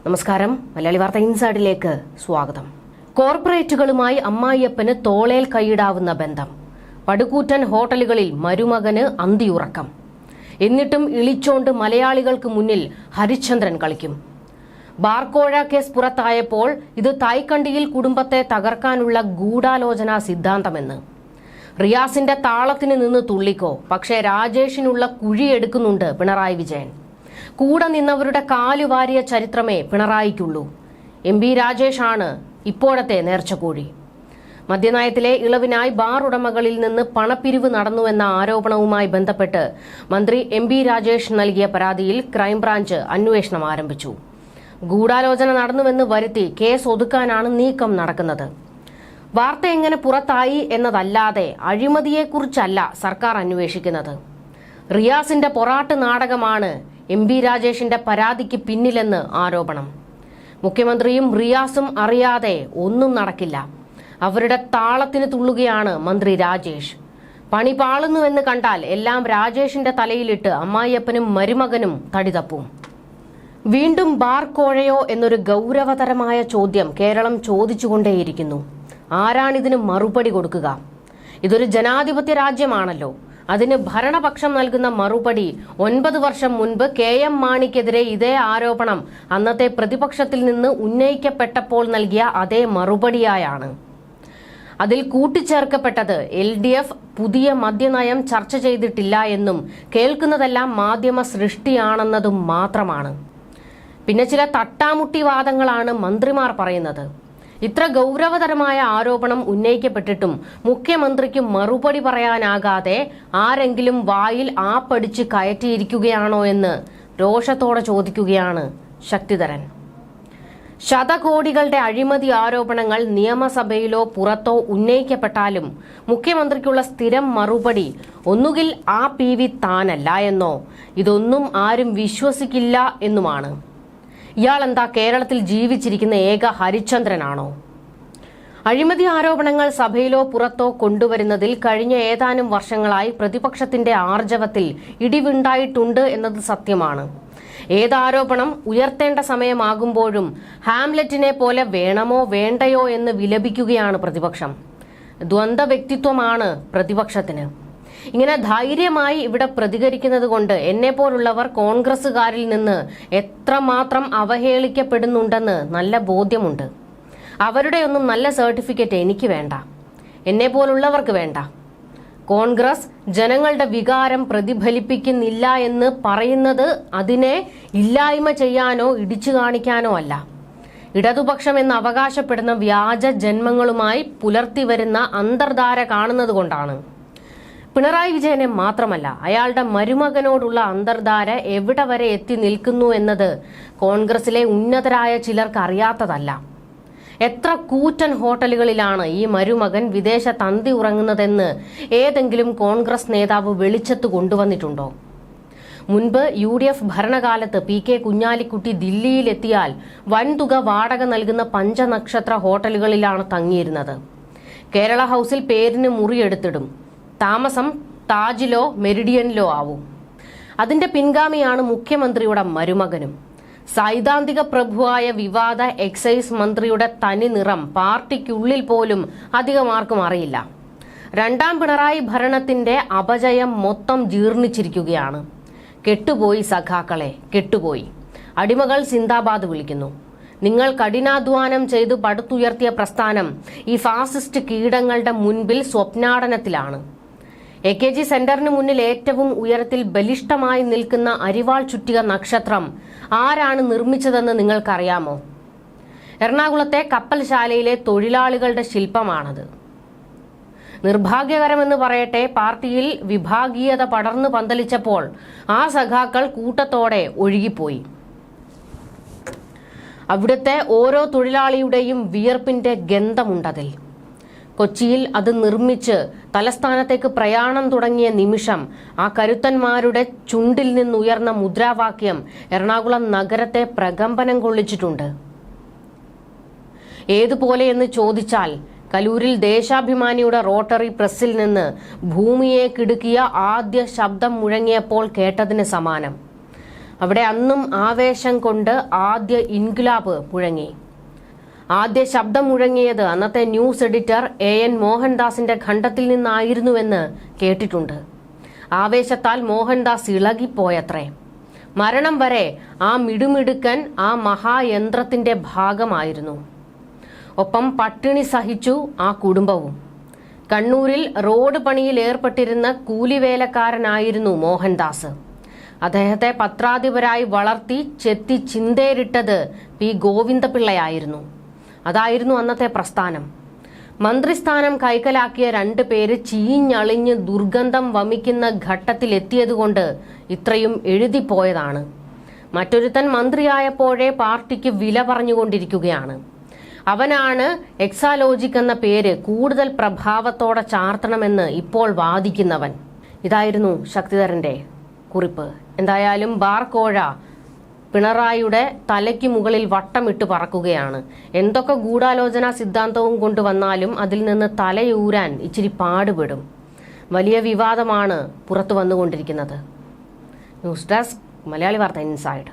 നമസ്കാരം. മലയാളി വാർത്ത ഇൻസൈഡിലേക്ക് സ്വാഗതം. കോർപ്പറേറ്റുകളുമായി അമ്മായിയപ്പന് തോളേൽ കൈയിടാവുന്ന ബന്ധം. പടുകൂറ്റൻ ഹോട്ടലുകളിൽ മരുമകന് അന്തിയുറക്കം. എന്നിട്ടും ഇളിച്ചോണ്ട് മലയാളികൾക്ക് മുന്നിൽ ഹരിശ്ചന്ദ്രൻ കളിക്കും. ബാർക്കോഴ കേസ് പുറത്തായപ്പോൾ ഇത് തായ്ക്കണ്ടിയിൽ കുടുംബത്തെ തകർക്കാനുള്ള ഗൂഢാലോചനാ സിദ്ധാന്തമെന്ന്. റിയാസിന്റെ താളത്തിന് നിന്ന് തുള്ളിക്കോ, പക്ഷേ രാജേഷിനുള്ള കുഴിയെടുക്കുന്നുണ്ട് പിണറായി വിജയൻ. കൂടെ നിന്നവരുടെ കാലുവാരിയ ചരിത്രമേ പിണറായിക്കുള്ളൂ. MP രാജേഷാണ് ഇപ്പോഴത്തെ നേർച്ചക്കോഴി. മദ്യനയത്തിലെ ഇളവിനായി ബാർ ഉടമകളിൽ നിന്ന് പണപ്പിരിവ് നടന്നുവെന്ന ആരോപണവുമായി ബന്ധപ്പെട്ട് മന്ത്രി MP രാജേഷ് നൽകിയ പരാതിയിൽ ക്രൈംബ്രാഞ്ച് അന്വേഷണം ആരംഭിച്ചു. ഗൂഢാലോചന നടന്നുവെന്ന് വരുത്തി കേസ് ഒതുക്കാനാണ് നീക്കം നടക്കുന്നത്. വാർത്ത എങ്ങനെ പുറത്തായി എന്നതല്ലാതെ അഴിമതിയെക്കുറിച്ചല്ല സർക്കാർ അന്വേഷിക്കുന്നത്. റിയാസിന്റെ പൊറാട്ട് നാടകമാണ് MP രാജേഷിന്റെ പരാതിക്ക് പിന്നിലെന്ന് ആരോപണം. മുഖ്യമന്ത്രിയും റിയാസും അറിയാതെ ഒന്നും നടക്കില്ല. അവരുടെ താളത്തിന് തുള്ളുകയാണ് മന്ത്രി രാജേഷ്. പണി പാളുന്നുവെന്ന് കണ്ടാൽ എല്ലാം രാജേഷിന്റെ തലയിലിട്ട് അമ്മായിയപ്പനും മരുമകനും തടിതപ്പും. വീണ്ടും ബാർ കോഴയോ എന്നൊരു ഗൗരവതരമായ ചോദ്യം കേരളം ചോദിച്ചുകൊണ്ടേയിരിക്കുന്നു. ആരാണിതിന് മറുപടി കൊടുക്കുക? ഇതൊരു ജനാധിപത്യ രാജ്യമാണല്ലോ. അതിന് ഭരണപക്ഷം നൽകുന്ന മറുപടി 9 വർഷം മുൻപ് KM മാണിക്കെതിരെ ഇതേ ആരോപണം അന്നത്തെ പ്രതിപക്ഷത്തിൽ നിന്ന് ഉന്നയിക്കപ്പെട്ടപ്പോൾ നൽകിയ അതേ മറുപടിയായാണ്. അതിൽ കൂട്ടിച്ചേർക്കപ്പെട്ടത് LDF പുതിയ മദ്യനയം ചർച്ച ചെയ്തിട്ടില്ല എന്നും കേൾക്കുന്നതെല്ലാം മാധ്യമ സൃഷ്ടിയാണെന്നതും മാത്രമാണ്. പിന്നെ ചില തട്ടാമുട്ടി വാദങ്ങളാണ് മന്ത്രിമാർ പറയുന്നത്. ഇത്ര ഗൗരവതരമായ ആരോപണം ഉന്നയിക്കപ്പെട്ടിട്ടും മുഖ്യമന്ത്രിക്ക് മറുപടി പറയാനാകാതെ ആരെങ്കിലും വായിൽ ആപ്പടിച്ച് കയറ്റിയിരിക്കുകയാണോ എന്ന് രോഷത്തോടെ ചോദിക്കുകയാണ് ശക്തിധരൻ. ശതകോടികളുടെ അഴിമതി ആരോപണങ്ങൾ നിയമസഭയിലോ പുറത്തോ ഉന്നയിക്കപ്പെട്ടാലും മുഖ്യമന്ത്രിക്കുള്ള സ്ഥിരം മറുപടി ഒന്നുകിൽ ആ PV താനല്ല എന്നോ ഇതൊന്നും ആരും വിശ്വസിക്കില്ല എന്നുമാണ്. ഇയാളെന്താ കേരളത്തിൽ ജീവിച്ചിരിക്കുന്ന ഏക ഹരിശ്ചന്ദ്രനാണോ? അഴിമതി ആരോപണങ്ങൾ സഭയിലോ പുറത്തോ കൊണ്ടുവരുന്നതിൽ കഴിഞ്ഞ ഏതാനും വർഷങ്ങളായി പ്രതിപക്ഷത്തിന്റെ ആർജവത്തിൽ ഇടിവുണ്ടായിട്ടുണ്ട് എന്നത് സത്യമാണ്. ഏതാരോപണം ഉയർത്തേണ്ട സമയമാകുമ്പോഴും ഹാംലെറ്റിനെ പോലെ വേണമോ വേണ്ടയോ എന്ന് വിലപിക്കുകയാണ് പ്രതിപക്ഷം. ദ്വന്ദ്വ വ്യക്തിത്വമാണ് പ്രതിപക്ഷത്തിന്. ഇങ്ങനെ ധൈര്യമായി ഇവിടെ പ്രതികരിക്കുന്നത് കൊണ്ട് എന്നെപ്പോലുള്ളവർ കോൺഗ്രസുകാരിൽ നിന്ന് എത്രമാത്രം അവഹേളിക്കപ്പെടുന്നുണ്ടെന്ന് നല്ല ബോധ്യമുണ്ട്. അവരുടെയൊന്നും നല്ല സർട്ടിഫിക്കറ്റ് എനിക്ക് വേണ്ട, എന്നെപ്പോലുള്ളവർക്ക് വേണ്ട. കോൺഗ്രസ് ജനങ്ങളുടെ വികാരം പ്രതിഫലിപ്പിക്കുന്നില്ല എന്ന് പറയുന്നത് അതിനെ ഇല്ലായ്മ ചെയ്യാനോ ഇടിച്ചു കാണിക്കാനോ അല്ല. ഇടതുപക്ഷം എന്ന് അവകാശപ്പെടുന്ന വ്യാജ ജന്മങ്ങളുമായി പുലർത്തി വരുന്ന അന്തർധാര കാണുന്നത് കൊണ്ടാണ്. പിണറായി വിജയനെ മാത്രമല്ല, അയാളുടെ മരുമകനോടുള്ള അന്തർധാര എവിടെ വരെ എത്തി നിൽക്കുന്നു എന്നത് കോൺഗ്രസിലെ ഉന്നതരായ ചിലർക്ക് അറിയാത്തതല്ല. എത്ര കൂറ്റൻ ഹോട്ടലുകളിലാണ് ഈ മരുമകൻ വിദേശത്ത് അന്തി ഉറങ്ങുന്നതെന്ന് ഏതെങ്കിലും കോൺഗ്രസ് നേതാവ് വെളിച്ചത്ത് കൊണ്ടുവന്നിട്ടുണ്ടോ? മുൻപ് UDF ഭരണകാലത്ത് PK കുഞ്ഞാലിക്കുട്ടി ദില്ലിയിലെത്തിയാൽ വൻതുക വാടക നൽകുന്ന പഞ്ചനക്ഷത്ര ഹോട്ടലുകളിലാണ് തങ്ങിയിരുന്നത്. കേരള ഹൗസിൽ പേരിന് മുറിയെടുത്തിടും. താമസം താജിലോ മെരിഡിയനിലോ ആവും. അതിന്റെ പിൻഗാമിയാണ് മുഖ്യമന്ത്രിയുടെ മരുമകനും. സൈദ്ധാന്തിക പ്രഭുവായ വിവാദ എക്സൈസ് മന്ത്രിയുടെ തനി നിറം പാർട്ടിക്കുള്ളിൽ പോലും അധികമാർക്കും അറിയില്ല. രണ്ടാം പിണറായി ഭരണത്തിന്റെ അപജയം മൊത്തം ജീർണിച്ചിരിക്കുകയാണ്. കെട്ടുപോയി സഖാക്കളെ, കെട്ടുപോയി. അടിമകൾ സിന്ദാബാദ് വിളിക്കുന്നു. നിങ്ങൾ കഠിനാധ്വാനം ചെയ്ത് പടുത്തുയർത്തിയ പ്രസ്ഥാനം ഈ ഫാസിസ്റ്റ് കീടങ്ങളുടെ മുൻപിൽ സ്വപ്നാടനത്തിലാണ്. AKG സെന്ററിന് മുന്നിൽ ഏറ്റവും ഉയരത്തിൽ ബലിഷ്ഠമായി നിൽക്കുന്ന അരിവാൾ ചുറ്റിക നക്ഷത്രം ആരാണ് നിർമ്മിച്ചതെന്ന് നിങ്ങൾക്കറിയാമോ? എറണാകുളത്തെ കപ്പൽശാലയിലെ തൊഴിലാളികളുടെ ശില്പമാണത്. നിർഭാഗ്യകരമെന്ന് പറയട്ടെ, പാർട്ടിയിൽ വിഭാഗീയത പടർന്നു പന്തലിച്ചപ്പോൾ ആ സഖാക്കൾ കൂട്ടത്തോടെ ഒഴുകിപ്പോയി. അവിടുത്തെ ഓരോ തൊഴിലാളിയുടെയും വിയർപ്പിന്റെ ഗന്ധമുണ്ടതിൽ. കൊച്ചിയിൽ അത് നിർമ്മിച്ച് തലസ്ഥാനത്തേക്ക് പ്രയാണം തുടങ്ങിയ നിമിഷം ആ കരുത്തന്മാരുടെ ചുണ്ടിൽ നിന്നുയർന്ന മുദ്രാവാക്യം എറണാകുളം നഗരത്തെ പ്രകമ്പനം കൊള്ളിച്ചിട്ടുണ്ട്. ഏതുപോലെയെന്ന് ചോദിച്ചാൽ കലൂരിൽ ദേശാഭിമാനിയുടെ റോട്ടറി പ്രസ്സിൽ നിന്ന് ഭൂമിയെ കിടുക്കിയ ആദ്യ ശബ്ദം മുഴങ്ങിയപ്പോൾ കേട്ടതിന് സമാനം. അവിടെ അന്നും ആവേശം കൊണ്ട് ആദ്യ ഇൻക്ലാബ് മുഴങ്ങി. ആദ്യ ശബ്ദം മുഴങ്ങിയത് അന്നത്തെ ന്യൂസ് എഡിറ്റർ AN മോഹൻദാസിന്റെ ഖണ്ഡത്തിൽ നിന്നായിരുന്നുവെന്ന് കേട്ടിട്ടുണ്ട്. ആവേശത്താൽ മോഹൻദാസ് ഇളകിപ്പോയത്രേ. മരണം വരെ ആ മിടുമിടുക്കൻ ആ മഹായന്ത്രത്തിന്റെ ഭാഗമായിരുന്നു. ഒപ്പം പട്ടിണി സഹിച്ചു ആ കുടുംബവും. കണ്ണൂരിൽ റോഡ് പണിയിൽ ഏർപ്പെട്ടിരുന്ന കൂലിവേലക്കാരനായിരുന്നു മോഹൻദാസ്. അദ്ദേഹത്തെ പത്രാധിപരായി വളർത്തി ചെത്തി ചിന്തേരിട്ടത് P. ഗോവിന്ദപിള്ളയായിരുന്നു. അതായിരുന്നു അന്നത്തെ പ്രസ്ഥാനം. മന്ത്രിസ്ഥാനം കൈക്കലാക്കിയ 2 പേര് ചീഞ്ഞളിഞ്ഞ് ദുർഗന്ധം വമിക്കുന്ന ഘട്ടത്തിലെത്തിയതുകൊണ്ട് ഇത്രയും എഴുതിപ്പോയതാണ്. മറ്റൊരുത്തൻ മന്ത്രിയായപ്പോഴേ പാർട്ടിക്ക് വില പറഞ്ഞുകൊണ്ടിരിക്കുകയാണ്. അവനാണ് എക്സാലോജിക് എന്ന പേര് കൂടുതൽ പ്രഭാവത്തോടെ ചാർത്തണമെന്ന് ഇപ്പോൾ വാദിക്കുന്നവൻ. ഇതായിരുന്നു ശക്തിധരന്റെ കുറിപ്പ്. എന്തായാലും ബാർകോഴ പിണറായിയുടെ തലയ്ക്ക് മുകളിൽ വട്ടമിട്ട് പറക്കുകയാണ്. എന്തൊക്കെ ഗൂഢാലോചന സിദ്ധാന്തവും കൊണ്ടുവന്നാലും അതിൽ നിന്ന് തലയൂരാൻ ഇച്ചിരി പാടുപെടും. വലിയ വിവാദമാണ് പുറത്തു വന്നുകൊണ്ടിരിക്കുന്നത്. ന്യൂസ് ഡെസ്ക് മലയാളി വാർത്ത ഇൻസൈഡ്.